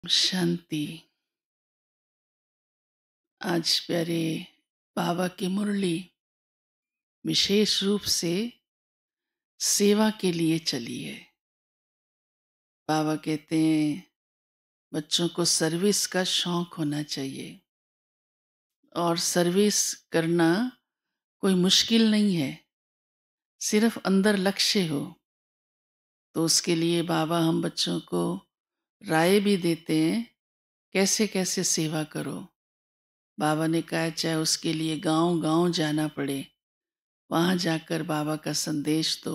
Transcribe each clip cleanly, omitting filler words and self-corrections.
शांति। आज प्यारे बाबा की मुरली विशेष रूप से सेवा के लिए चली है। बाबा कहते हैं बच्चों को सर्विस का शौक होना चाहिए और सर्विस करना कोई मुश्किल नहीं है, सिर्फ अंदर लक्ष्य हो तो उसके लिए बाबा हम बच्चों को राय भी देते हैं कैसे कैसे सेवा करो। बाबा ने कहा चाहे उसके लिए गांव-गांव जाना पड़े, वहां जाकर बाबा का संदेश दो,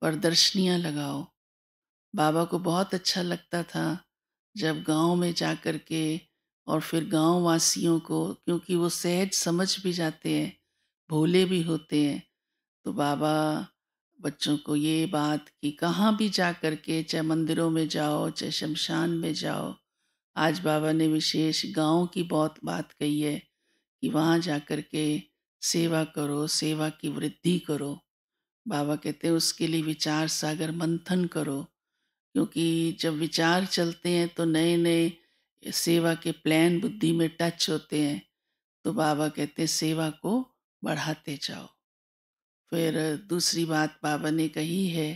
प्रदर्शनियां लगाओ। बाबा को बहुत अच्छा लगता था जब गांव में जाकर के और फिर गांव वासियों को, क्योंकि वो सहज समझ भी जाते हैं, भोले भी होते हैं, तो बाबा बच्चों को ये बात कि कहाँ भी जा कर के, चाहे मंदिरों में जाओ चाहे शमशान में जाओ, आज बाबा ने विशेष गांव की बहुत बात कही है कि वहाँ जा कर के सेवा करो, सेवा की वृद्धि करो। बाबा कहते हैं उसके लिए विचार सागर मंथन करो, क्योंकि जब विचार चलते हैं तो नए नए सेवा के प्लान बुद्धि में टच होते हैं। तो बाबा कहते हैं सेवा को बढ़ाते जाओ। फिर दूसरी बात बाबा ने कही है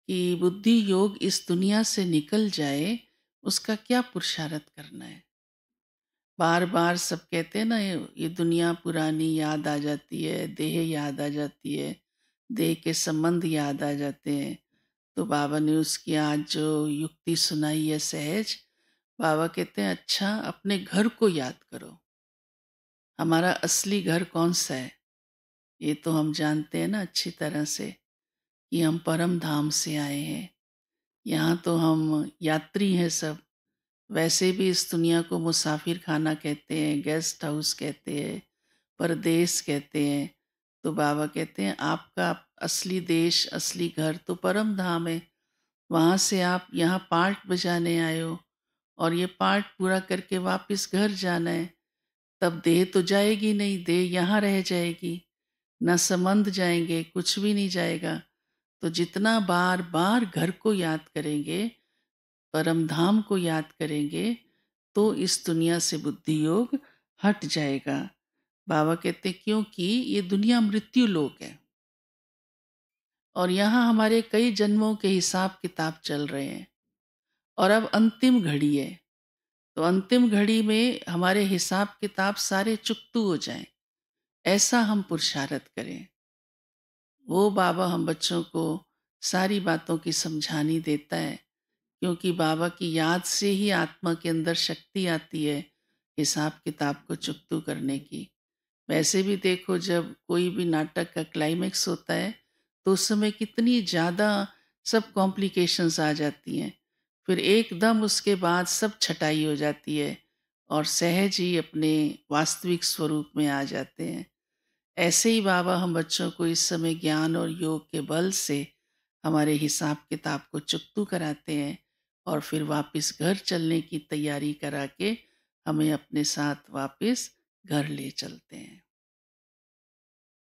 कि बुद्धि योग इस दुनिया से निकल जाए, उसका क्या पुरुषार्थ करना है। बार बार सब कहते हैं ना, ये दुनिया पुरानी याद आ जाती है, देह याद आ जाती है, देह के संबंध याद आ जाते हैं। तो बाबा ने उसकी आज जो युक्ति सुनाई है सहज, बाबा कहते हैं अच्छा अपने घर को याद करो। हमारा असली घर कौन सा है ये तो हम जानते हैं ना अच्छी तरह से, कि हम परम धाम से आए हैं। यहाँ तो हम यात्री हैं सब। वैसे भी इस दुनिया को मुसाफिर खाना कहते हैं, गेस्ट हाउस कहते हैं, परदेश कहते हैं। तो बाबा कहते हैं आपका असली देश, असली घर तो परम धाम है। वहाँ से आप यहाँ पार्ट बजाने आए हो और ये पार्ट पूरा करके वापस घर जाना है। तब देह तो जाएगी नहीं, देह यहाँ रह जाएगी, न संबंध जाएंगे, कुछ भी नहीं जाएगा। तो जितना बार बार घर को याद करेंगे, परम धाम को याद करेंगे, तो इस दुनिया से बुद्धि योग हट जाएगा। बाबा कहते क्योंकि ये दुनिया मृत्यु लोक है और यहाँ हमारे कई जन्मों के हिसाब किताब चल रहे हैं और अब अंतिम घड़ी है। तो अंतिम घड़ी में हमारे हिसाब किताब सारे चुकतू हो जाएं, ऐसा हम पुरुषार्थ करें। वो बाबा हम बच्चों को सारी बातों की समझानी देता है, क्योंकि बाबा की याद से ही आत्मा के अंदर शक्ति आती है हिसाब किताब को चुकतू करने की। वैसे भी देखो जब कोई भी नाटक का क्लाइमेक्स होता है तो उस समय कितनी ज़्यादा सब कॉम्प्लिकेशंस आ जाती हैं, फिर एकदम उसके बाद सब छटाई हो जाती है और सहज ही अपने वास्तविक स्वरूप में आ जाते हैं। ऐसे ही बाबा हम बच्चों को इस समय ज्ञान और योग के बल से हमारे हिसाब किताब को चुकतू कराते हैं और फिर वापस घर चलने की तैयारी करा के हमें अपने साथ वापस घर ले चलते हैं।